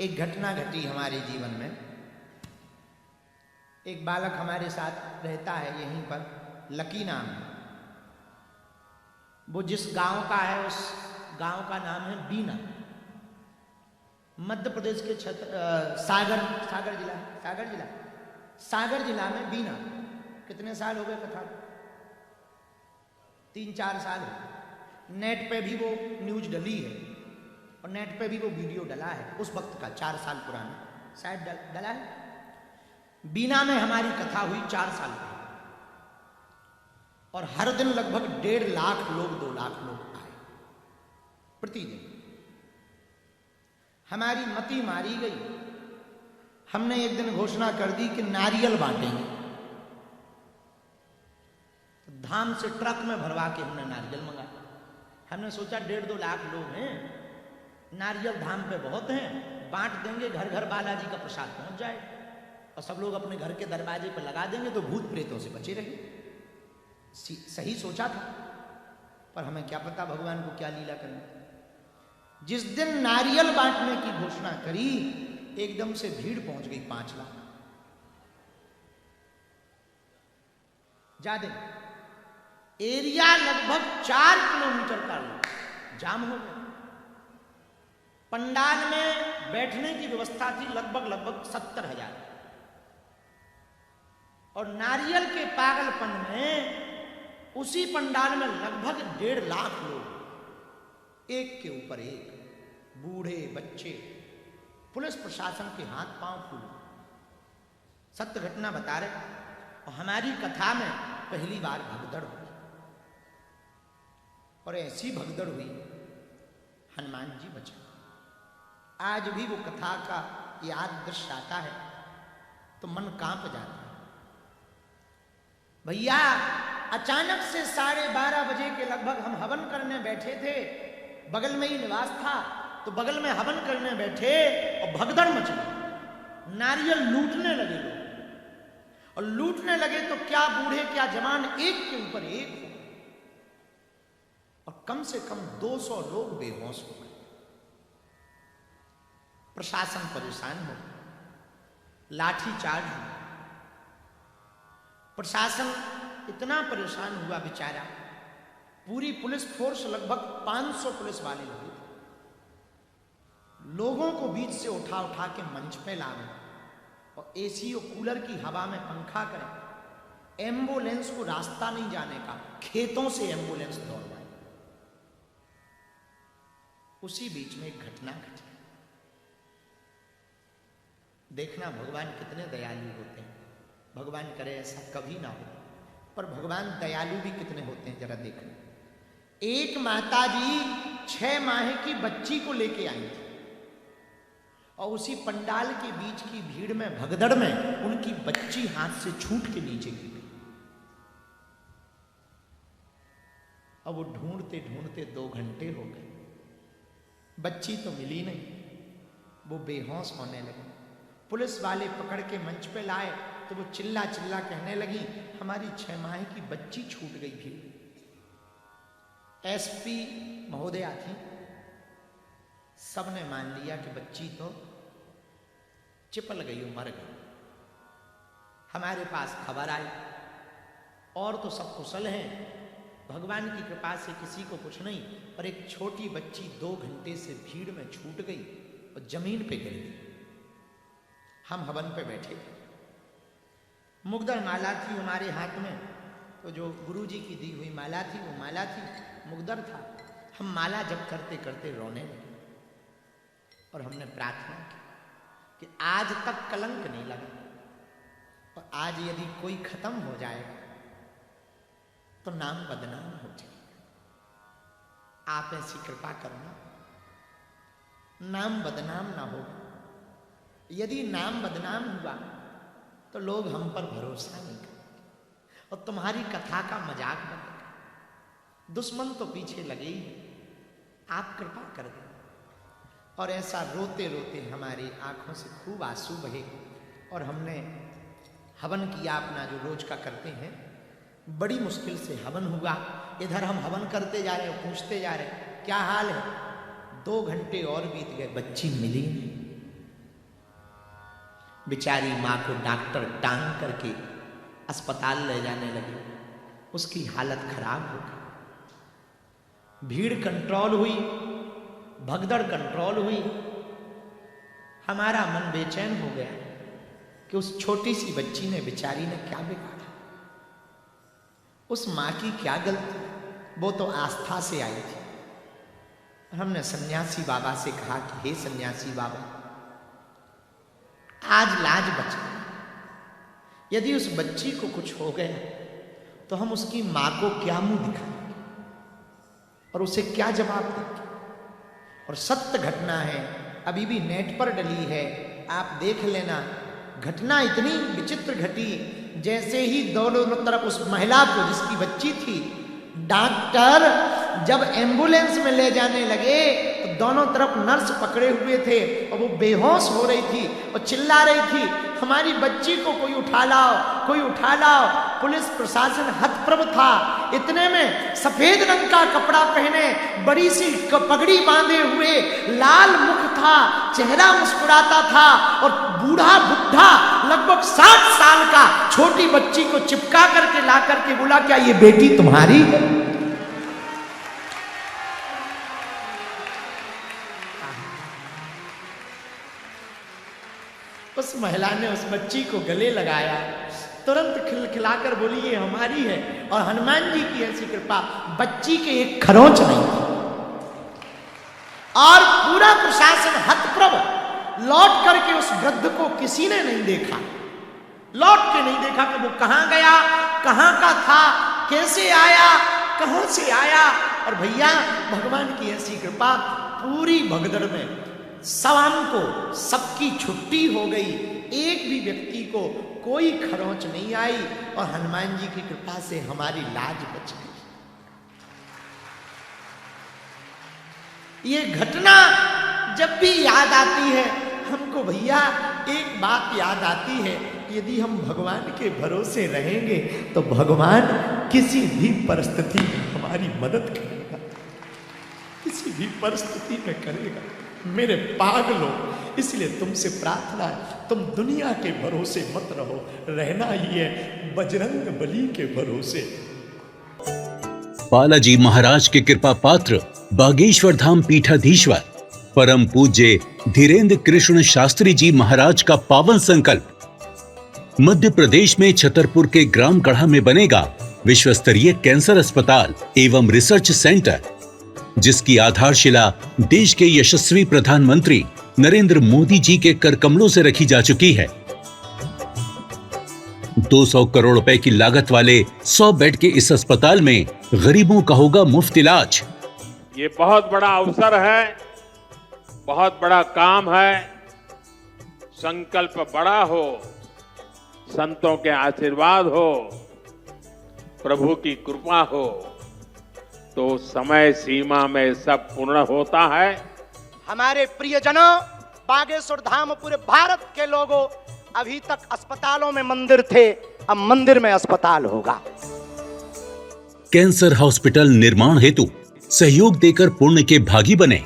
एक घटना घटी हमारे जीवन में। एक बालक हमारे साथ रहता है यहीं पर, लकी नाम है। वो जिस गांव का है उस गांव का नाम है बीना, मध्य प्रदेश के सागर जिला में बीना। कितने साल हो गए कथा? 3-4 साल हो। नेट पे भी वो न्यूज डली है और नेट पे भी वो वीडियो डला है, उस वक्त का 4 साल पुराना शायद डला है। बीना में हमारी कथा हुई 4 साल पहले और हर दिन लगभग 1.5 लाख लोग 2 लाख लोग आए प्रतिदिन। हमारी मति मारी गई। हमने एक दिन घोषणा कर दी कि नारियल बांटेंगे। तो धाम से ट्रक में भरवा के हमने नारियल मंगाया। हमने सोचा 1.5-2 लाख लोग हैं, नारियल धाम पे बहुत हैं, बांट देंगे, घर घर बालाजी का प्रसाद पहुंच जाए और सब लोग अपने घर के दरवाजे पर लगा देंगे तो भूत प्रेतों से बचे रहेंगे। सही सोचा था, पर हमें क्या पता भगवान को क्या लीला करनी। जिस दिन नारियल बांटने की घोषणा करी, एकदम से भीड़ पहुंच गई 5 लाख। ज्यादा एरिया लगभग 4 किलोमीटर का जाम हो गया। पंडाल में बैठने की व्यवस्था थी लगभग 70,000 और नारियल के पागलपन में उसी पंडाल में लगभग 1.5 लाख लोग, एक के ऊपर एक, बूढ़े बच्चे, पुलिस प्रशासन के हाथ पांव फूले। सत्य घटना बता रहे। और हमारी कथा में पहली बार भगदड़ हुई और ऐसी भगदड़ हुई हनुमान जी बचे। आज भी वो कथा का याद दृश्य आता है तो मन कांप जाता है। भैया अचानक से 12:30 बजे के लगभग हम हवन करने बैठे थे, बगल में ही निवास था, तो बगल में हवन करने बैठे और भगदड़ मच गई। नारियल लूटने लगे लोग, और लूटने लगे तो क्या बूढ़े क्या जवान, एक के ऊपर एक हो गए और कम से कम 200 लोग बेहोश हो गए। प्रशासन परेशान हो, लाठी चार्ज हुआ। प्रशासन इतना परेशान हुआ बेचारा, पूरी पुलिस फोर्स लगभग 500 पुलिस वाले लगे थे। लोगों को बीच से उठा उठा के मंच पे लावे और एसी और कूलर की हवा में पंखा करें। एम्बुलेंस को रास्ता नहीं जाने का, खेतों से एम्बुलेंस दौड़वाए। उसी बीच में एक घटना घटी। देखना भगवान कितने दयालु होते हैं। भगवान करे ऐसा कभी ना हो, पर भगवान दयालु भी कितने होते हैं जरा देखना। एक माता जी 6 माह की बच्ची को लेके आई थी और उसी पंडाल के बीच की भीड़ में, भगदड़ में, उनकी बच्ची हाथ से छूट के नीचे गिर गई। और वो ढूंढते ढूंढते 2 घंटे हो गए, बच्ची तो मिली नहीं। वो बेहोश होने लगे। पुलिस वाले पकड़ के मंच पे लाए तो वो चिल्ला चिल्ला कहने लगी, हमारी 6 माह की बच्ची छूट गई थी। एसपी महोदया थी, सबने मान लिया कि बच्ची तो चिपल गई, मर गई। हमारे पास खबर आई और तो सब कुशल हैं, भगवान की कृपा से किसी को कुछ नहीं, पर एक छोटी बच्ची 2 घंटे से भीड़ में छूट गई और जमीन पे गिर गई। हम हवन पे बैठे थे, मुग्दर माला थी हमारे हाथ में, तो जो गुरुजी की दी हुई माला थी वो माला थी, मुग्दर था। हम माला जप करते करते रोने लगे और हमने प्रार्थना की कि आज तक कलंक नहीं लगा और आज यदि कोई खत्म हो जाए तो नाम बदनाम हो जाए। आप ऐसी कृपा करना, नाम बदनाम ना हो। यदि नाम बदनाम हुआ तो लोग हम पर भरोसा नहीं करेंगे और तुम्हारी कथा का मजाक बनेगा। दुश्मन तो पीछे लगे ही, आप कृपा कर दें। और ऐसा रोते रोते हमारी आंखों से खूब आंसू बहे और हमने हवन किया अपना जो रोज का करते हैं। बड़ी मुश्किल से हवन हुआ। इधर हम हवन करते जा रहे, पूछते जा रहे क्या हाल है। 2 घंटे और बीत गए, बच्ची मिली नहीं। बेचारी माँ को डॉक्टर टांग करके अस्पताल ले जाने लगे। उसकी हालत खराब हो गई। भीड़ कंट्रोल हुई, भगदड़ कंट्रोल हुई। हमारा मन बेचैन हो गया कि उस छोटी सी बच्ची ने, बेचारी ने क्या बिगाड़ा, उस माँ की क्या गलती, वो तो आस्था से आई थी। हमने सन्यासी बाबा से कहा कि हे सन्यासी बाबा, आज लाज बच गई। यदि उस बच्ची को कुछ हो गया तो हम उसकी मां को क्या मुंह दिखाएंगे और उसे क्या जवाब देंगे। और सत्य घटना है, अभी भी नेट पर डली है, आप देख लेना। घटना इतनी विचित्र घटी, जैसे ही दोनों तरफ उस महिला को, जिसकी बच्ची थी, डॉक्टर जब एम्बुलेंस में ले जाने लगे तो दोनों तरफ नर्स पकड़े हुए थे और वो बेहोश हो रही थी और चिल्ला रही थी, हमारी बच्ची को कोई उठा लाओ, कोई उठा लाओ। पुलिस प्रशासन हतप्रभ था। इतने में सफेद रंग का कपड़ा पहने, बड़ी सी पगड़ी बांधे हुए, लाल मुख था, चेहरा मुस्कुराता था और बूढ़ा बुढ़ा लगभग 60 साल का छोटी बच्ची को चिपका करके ला करके बोला, क्या ये बेटी तुम्हारी है? उस महिला ने उस बच्ची को गले लगाया, तुरंत खिलखिलाकर बोली ये हमारी है। और हनुमान जी की ऐसी कृपा, बच्ची के एक खरोंच नहीं थी। और पूरा प्रशासन हतप्रभ, लौट करके उस वृद्ध को किसी ने नहीं देखा, लौट के नहीं देखा कि वो कहां गया, कहां का था, कैसे आया, कहां से आया। और भैया भगवान की ऐसी कृपा, पूरी भगदड़ में शाम को सबकी छुट्टी हो गई, एक भी व्यक्ति को कोई खरोंच नहीं आई और हनुमान जी की कृपा से हमारी लाज बच गई। ये घटना जब भी याद आती है हमको भैया, एक बात याद आती है, यदि हम भगवान के भरोसे रहेंगे तो भगवान किसी भी परिस्थिति में हमारी मदद करेगा, किसी भी परिस्थिति में करेगा। मेरे पागलों, इसलिए तुमसे प्रार्थना है, तुम दुनिया के भरोसे मत रहो, रहना ही है बजरंग बली के भरोसे। बालाजी महाराज के कृपा पात्र बागेश्वर धाम पीठाधीश्वर परम पूज्य धीरेन्द्र कृष्ण शास्त्री जी महाराज का पावन संकल्प। मध्य प्रदेश में छतरपुर के ग्राम गढ़ा में बनेगा विश्व स्तरीय कैंसर अस्पताल एवं रिसर्च सेंटर, जिसकी आधारशिला देश के यशस्वी प्रधानमंत्री नरेंद्र मोदी जी के कर कमलों से रखी जा चुकी है। 200 करोड़ रुपए की लागत वाले 100 बेड के इस अस्पताल में गरीबों का होगा मुफ्त इलाज। ये बहुत बड़ा अवसर है, बहुत बड़ा काम है। संकल्प बड़ा हो, संतों के आशीर्वाद हो, प्रभु की कृपा हो तो समय सीमा में सब पूर्ण होता है। हमारे प्रियजनों, बागेश्वर धाम पूरे भारत के लोगों, अभी तक अस्पतालों में मंदिर थे, अब मंदिर में अस्पताल होगा। कैंसर हॉस्पिटल निर्माण हेतु सहयोग देकर पुण्य के भागी बने।